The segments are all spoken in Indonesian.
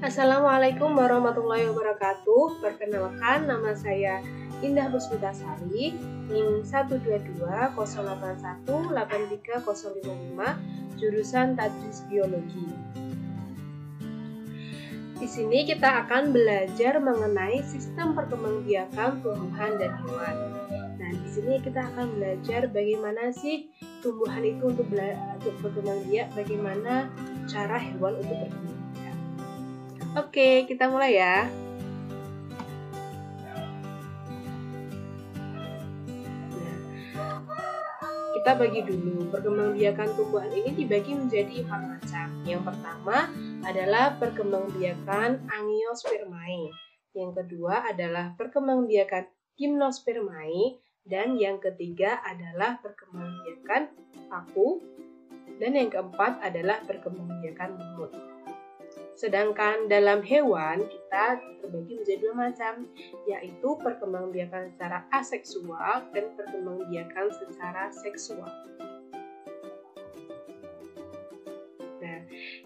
Assalamualaikum warahmatullahi wabarakatuh. Perkenalkan, nama saya Indah Puspitasari, NIM 12208183055, jurusan Tadris Biologi. Di sini kita akan belajar mengenai sistem perkembangbiakan tumbuhan dan hewan. Nah, di sini kita akan belajar bagaimana sih tumbuhan itu untuk berkembang biak, bagaimana cara hewan untuk berkembang biak. Oke, kita mulai ya. Nah, kita bagi dulu. Perkembangbiakan tumbuhan ini dibagi menjadi 4 macam. Yang pertama adalah perkembangbiakan Angiospermae. Yang kedua adalah perkembangbiakan Gymnospermae. Dan yang ketiga adalah perkembangbiakan paku. Dan yang keempat adalah perkembangbiakan lumut. Sedangkan dalam hewan kita terbagi menjadi 2 macam, yaitu perkembangbiakan secara aseksual dan perkembangbiakan secara seksual. Nah,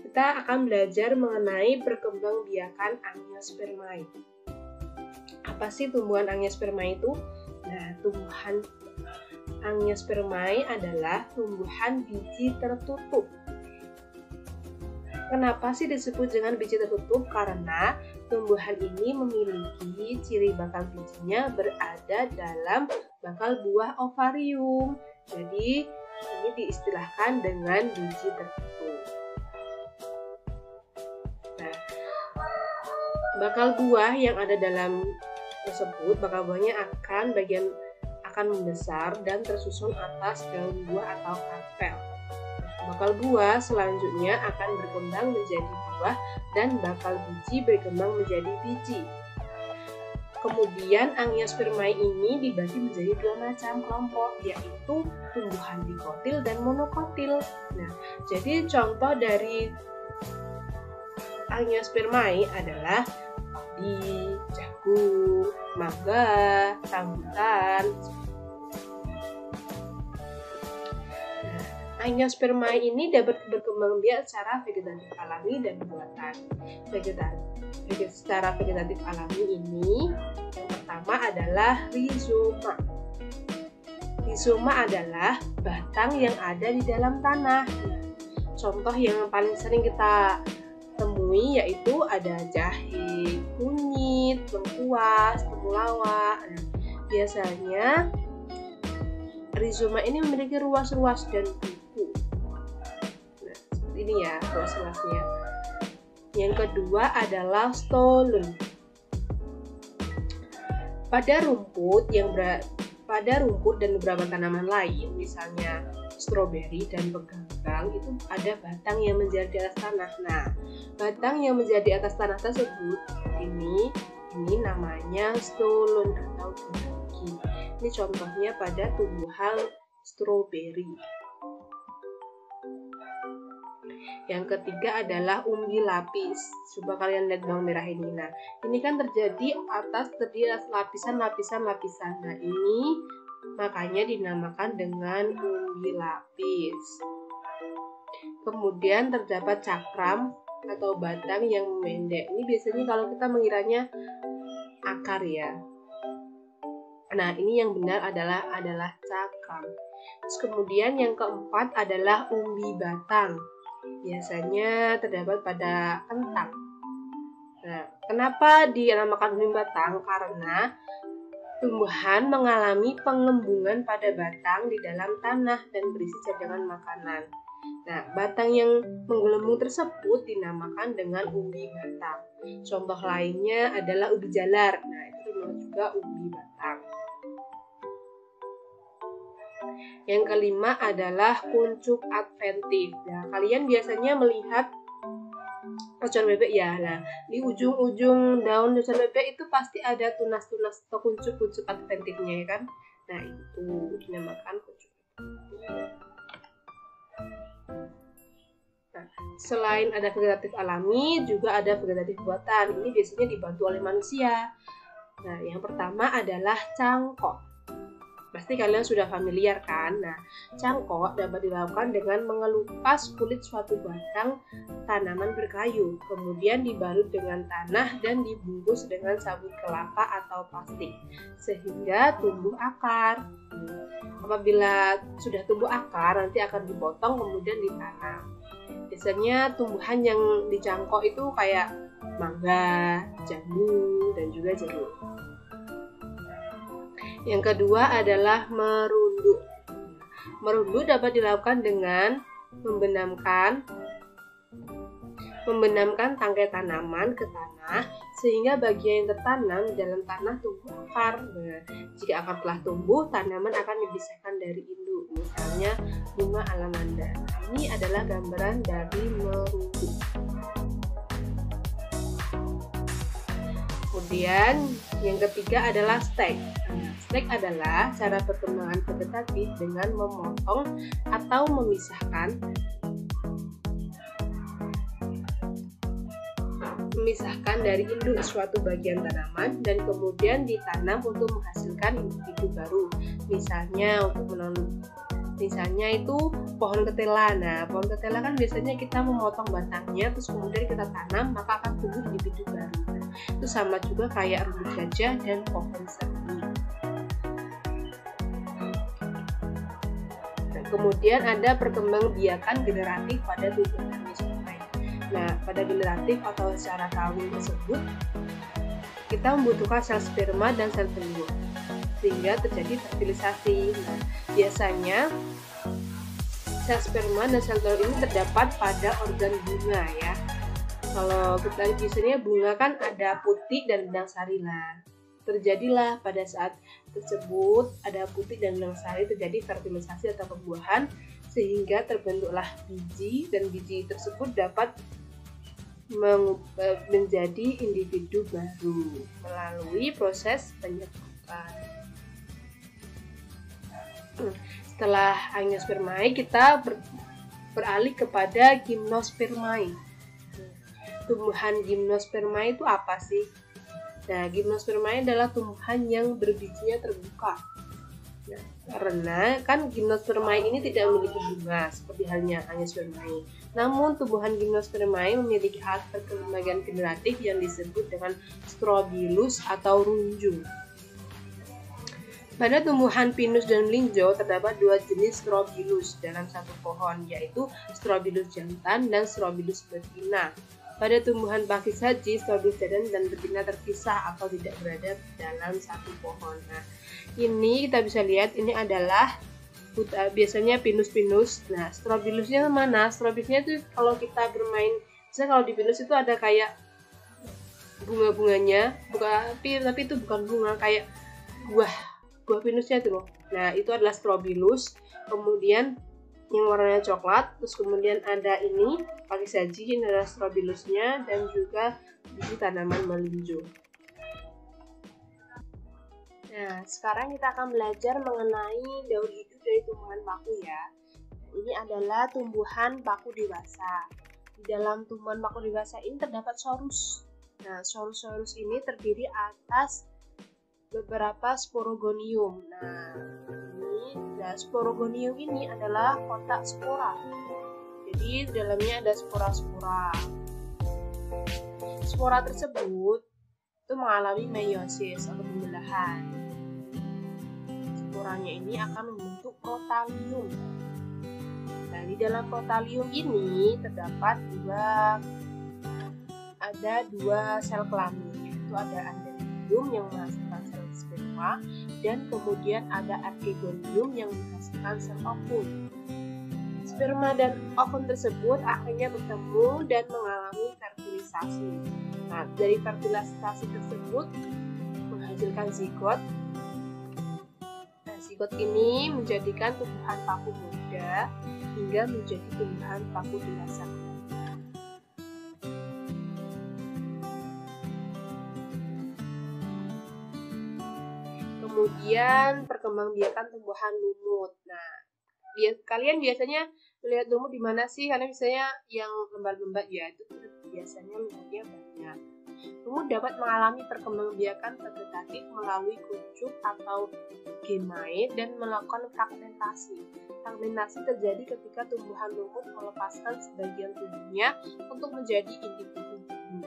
kita akan belajar mengenai perkembangbiakan Angiospermae. Apa sih tumbuhan Angiospermae itu? Nah, tumbuhan Angiospermae adalah tumbuhan biji tertutup. Kenapa sih disebut dengan biji tertutup? Karena tumbuhan ini memiliki ciri bakal bijinya berada dalam bakal buah ovarium. Jadi ini diistilahkan dengan biji tertutup. Nah, bakal buah yang ada dalam tersebut, bakal buahnya akan membesar dan tersusun atas daun buah atau karpel. Bakal buah selanjutnya akan berkembang menjadi buah dan bakal biji berkembang menjadi biji. Kemudian Angiospermae ini dibagi menjadi 2 macam kelompok, yaitu tumbuhan dikotil dan monokotil. Nah, jadi contoh dari Angiospermae adalah padi, jagung, mangga, rambutan. Angiospermae ini dapat berkembang biak secara vegetatif alami dan buatan. Secara vegetatif alami ini, yang pertama adalah rizoma. Rizoma adalah batang yang ada di dalam tanah. Contoh yang paling sering kita temui yaitu ada jahe, kunyit, lengkuas, temulawak. Biasanya rizoma ini memiliki ruas-ruas dan ini ya ruas-ruasnya. Yang kedua adalah stolon. Pada rumput dan beberapa tanaman lain, misalnya stroberi dan peganggang, itu ada batang yang menjadi di atas tanah. Nah, batang yang menjadi di atas tanah tersebut ini namanya stolon atau gerigi. Ini contohnya pada tumbuhan stroberi. Yang ketiga adalah umbi lapis. Coba kalian lihat benang merah ini. Nah, ini kan terdiri atas lapisan-lapisan. Nah, ini makanya dinamakan dengan umbi lapis. Kemudian terdapat cakram atau batang yang memendek. Ini biasanya kalau kita mengiranya akar ya. Nah, ini yang benar adalah cakram. Terus kemudian yang keempat adalah umbi batang. Biasanya terdapat pada kentang. Nah, kenapa dinamakan umbi batang? Karena tumbuhan mengalami pengembungan pada batang di dalam tanah dan berisi cadangan makanan. Nah, batang yang menggelembung tersebut dinamakan dengan umbi batang. Contoh lainnya adalah ubi jalar. Nah, itu juga umbi batang. Yang kelima adalah kuncup adventif. Nah, kalian biasanya melihat daun bebek ya. Nah, di ujung-ujung daun daun bebek itu pasti ada tunas-tunas atau kuncup-kuncup adventifnya ya kan. Nah, itu dinamakan kuncup adventif. Nah, selain ada vegetatif alami, juga ada vegetatif buatan. Ini biasanya dibantu oleh manusia. Nah, yang pertama adalah cangkok. Pasti kalian sudah familiar kan? Nah, cangkok dapat dilakukan dengan mengelupas kulit suatu batang tanaman berkayu, kemudian dibalut dengan tanah dan dibungkus dengan sabut kelapa atau plastik, sehingga tumbuh akar. Apabila sudah tumbuh akar, nanti akan dipotong kemudian ditanam. Biasanya tumbuhan yang dicangkok itu kayak mangga, jambu, dan juga jeruk. Yang kedua adalah merunduk. Merunduk dapat dilakukan dengan membenamkan tangkai tanaman ke tanah sehingga bagian yang tertanam di dalam tanah tumbuh akar. Nah, jika akar telah tumbuh, tanaman akan dipisahkan dari induk, misalnya bunga alamanda. Nah, ini adalah gambaran dari merunduk. Kemudian yang ketiga adalah stek. Stek adalah cara perkembangan vegetatif dengan memotong atau memisahkan dari induk suatu bagian tanaman dan kemudian ditanam untuk menghasilkan individu baru. Misalnya itu pohon ketela. Nah, pohon ketela kan biasanya kita memotong batangnya terus kemudian kita tanam, maka akan tumbuh individu baru. Nah, itu sama juga kayak rumput gajah dan pohon seruni. Kemudian ada perkembangbiakan generatif pada tumbuhan sperma. Nah, pada generatif atau secara kawin tersebut, kita membutuhkan sel sperma dan sel telur, sehingga terjadi fertilisasi. Nah, biasanya sel sperma dan sel telur ini terdapat pada organ bunga ya. Kalau kita biasanya bunga kan ada putik dan benang sari lah. Terjadilah pada saat tersebut ada putik dan benang sari, terjadi fertilisasi atau pembuahan sehingga terbentuklah biji, dan biji tersebut dapat menjadi individu baru melalui proses penyebatan. Setelah angiospermae, kita beralih kepada gimnospermae. Tumbuhan gimnospermae itu apa sih? Nah, gimnospermae adalah tumbuhan yang berbijinya terbuka. Nah, karena kan gimnospermae ini tidak memiliki bunga seperti halnya angiospermae. Namun tumbuhan gimnospermae memiliki alat perkembangan generatif yang disebut dengan strobilus atau runjung. Pada tumbuhan pinus dan melinjo terdapat dua jenis strobilus dalam satu pohon, yaitu strobilus jantan dan strobilus betina. Pada tumbuhan pakis haji, strobilus jantan dan betina terpisah atau tidak berada dalam satu pohon. Nah, ini kita bisa lihat ini adalah biasanya pinus-pinus. Nah, strobilusnya mana? Strobilusnya itu kalau kita bermain, misalnya kalau di pinus itu ada kayak bunga-bunganya, tapi itu bukan bunga, kayak buah pinusnya itu loh. Nah, itu adalah strobilus. Kemudian yang warnanya coklat, terus kemudian ada ini pakis haji, ini adalah strobilusnya, dan juga biji tanaman melinjo. Nah, sekarang kita akan belajar mengenai daur hidup dari tumbuhan paku ya. Ini adalah tumbuhan paku dewasa. Di dalam tumbuhan paku dewasa ini terdapat sorus. Nah, sorus ini terdiri atas beberapa sporogonium. Nah, sporogonium ini adalah kotak spora. Jadi di dalamnya ada spora-spora. Spora tersebut itu mengalami meiosis atau pembelahan. Sporanya ini akan membentuk protalium. Nah, di dalam protalium ini terdapat dua sel kelamin, yaitu ada andrometrium yang menghasilkan sel sperma dan kemudian ada archegonium yang menghasilkan sel ovum. Sperma dan ovum tersebut akhirnya bertemu dan mengalami fertilisasi. Nah, dari fertilisasi tersebut menghasilkan zigot. Nah, zigot ini menjadikan tumbuhan paku muda hingga menjadi tumbuhan paku dewasa. Kemudian perkembangbiakan tumbuhan lumut. Nah, kalian biasanya melihat lumut di mana sih? Karena misalnya yang lembar-lembar ya itu biasanya lumutnya banyak. Lumut dapat mengalami perkembangbiakan vegetatif melalui kuncup atau gemait dan melakukan fragmentasi. Fragmentasi terjadi ketika tumbuhan lumut melepaskan sebagian tubuhnya untuk menjadi individu baru.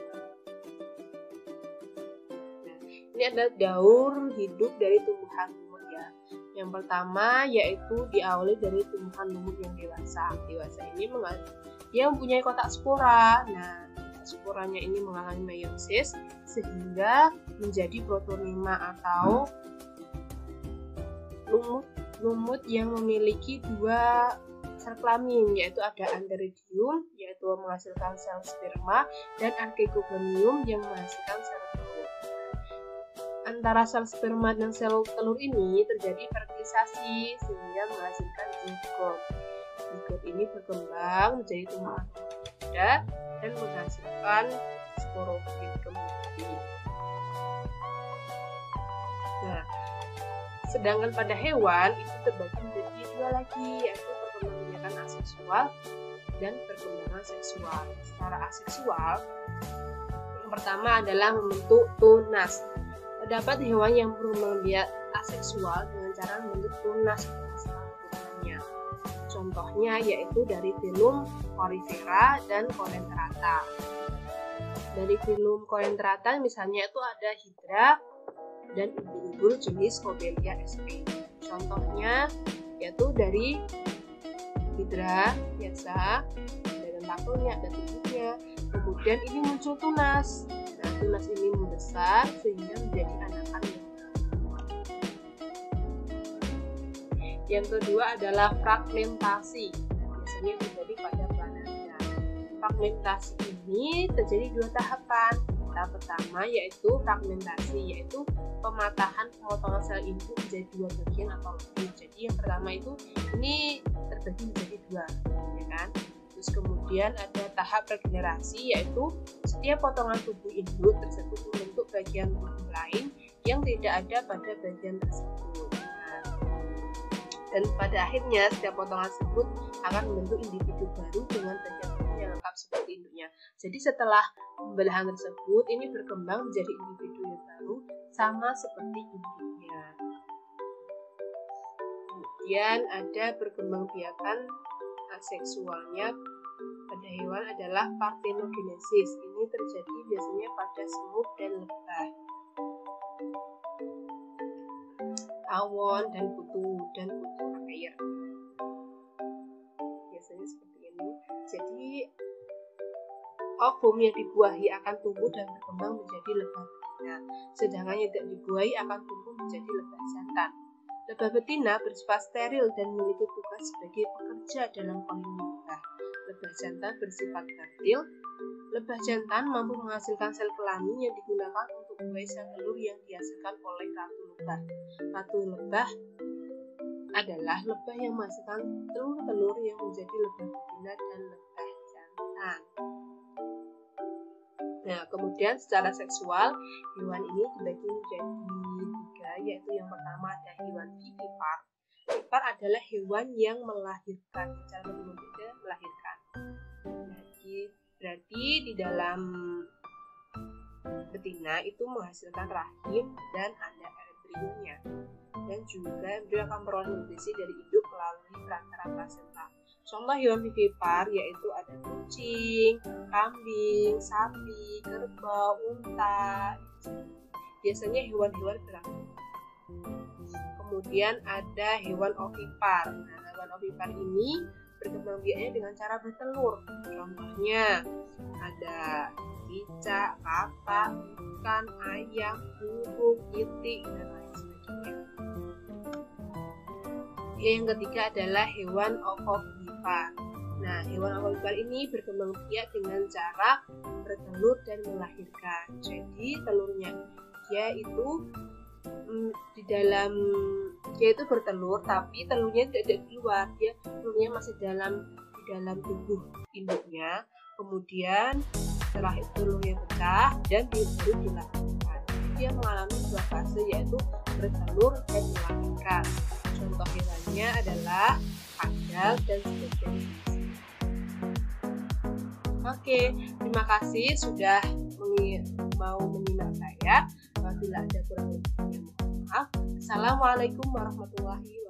Nah, ini adalah daur hidup dari tumbuhan lumut ya. Yang pertama yaitu diawali dari tumbuhan lumut yang dewasa. Dewasa ini dia mempunyai kotak spora. Nah, sporanya ini mengalami meiosis sehingga menjadi protonema atau lumut yang memiliki dua sel kelamin, yaitu ada antheridium yaitu menghasilkan sel sperma dan archegonium yang menghasilkan sel telur. Antara sel sperma dan sel telur ini terjadi fertilisasi sehingga menghasilkan zigot. Zigot ini berkembang menjadi tumbuhan muda dan menghasilkan sporofit kembali. Nah, sedangkan pada hewan itu terbagi menjadi dua lagi, yaitu perkembangan aseksual dan perkembangan seksual. Secara aseksual, yang pertama adalah membentuk tunas. Terdapat hewan yang berkembang biak aseksual dengan cara membentuk tunas pada turunannya. Contohnya yaitu dari filum Coryphera dan Coelenterata. Dari filum Coelenterata misalnya itu ada Hydra dan ubur-ubur jenis Cobelia sp. Contohnya yaitu dari Hydra biasa, ada tentakelnya, ada tubuhnya. Kemudian ini muncul tunas. Nah, tunas ini membesar sehingga menjadi anakan yang Yang kedua adalah fragmentasi. Biasanya terjadi pada plananya. Fragmentasi ini terjadi dua tahapan. Tahap pertama yaitu fragmentasi, yaitu pematahan pemotongan sel induk menjadi dua bagian atau lebih. Jadi yang pertama itu ini terbagi menjadi dua, ya kan? Terus kemudian ada tahap regenerasi, yaitu setiap potongan tubuh induk tersebut membentuk bagian tubuh lain yang tidak ada pada bagian tersebut. Dan pada akhirnya setiap potongan tersebut akan membentuk individu baru dengan bagian tubuh yang lengkap seperti induknya. Jadi setelah pembelahan tersebut ini berkembang menjadi individu yang baru sama seperti induknya. Kemudian ada perkembangbiakan aseksualnya pada hewan adalah parthenogenesis. Ini terjadi biasanya pada semut dan lebah, tawon dan kutu air. Biasanya seperti ini. Jadi ovum yang dibuahi akan tumbuh dan berkembang menjadi lebah betina, sedangkan yang tidak dibuahi akan tumbuh menjadi lebah jantan. Lebah betina bersifat steril dan memiliki tugas sebagai pekerja dalam koloni lebah. Lebah jantan bersifat fertil. Lebah jantan mampu menghasilkan sel kelamin yang digunakan untuk membuahi sel telur yang dihasilkan oleh ratu lebah. Ratu lebah adalah lebah yang menghasilkan telur-telur yang menjadi lebah betina dan lebah jantan. Nah, kemudian secara seksual, hewan ini dibagi menjadi tiga, yaitu yang pertama ada hewan vivipar. Vivipar adalah hewan yang melahirkan, cara menyebutnya melahirkan. Berarti di dalam betina itu menghasilkan rahim dan ada embrionya. Dan juga embrio akan memperoleh nutrisi dari induk melalui perantara plasenta. Contoh hewan vivipar yaitu ada kucing, kambing, sapi, kerbau, unta. Biasanya hewan-hewan beraktif. Kemudian ada hewan ovipar. Nah, hewan ovipar ini berkembang biaknya dengan cara bertelur. Contohnya ada cicak, katak, ikan, ayam, burung, itik, dan lain sebagainya. Yang ketiga adalah hewan ovovivipar. Nah, hewan ovovivipar ini berkembang biak dengan cara bertelur dan melahirkan. Jadi telurnya dia itu dia itu bertelur, tapi telurnya tidak di luar, telurnya masih di dalam tubuh induknya. Kemudian setelah itu telurnya pecah dan baru dilahirkan. Dia mengalami dua fase, yaitu bertelur dan melahirkan. Contoh hewannya adalah kadal dan sebagainya. Oke, terima kasih sudah mengikuti mau menyimak saya. Bila ada kurang lebihnya mohon maaf. Assalamualaikum warahmatullahi wabarakatuh.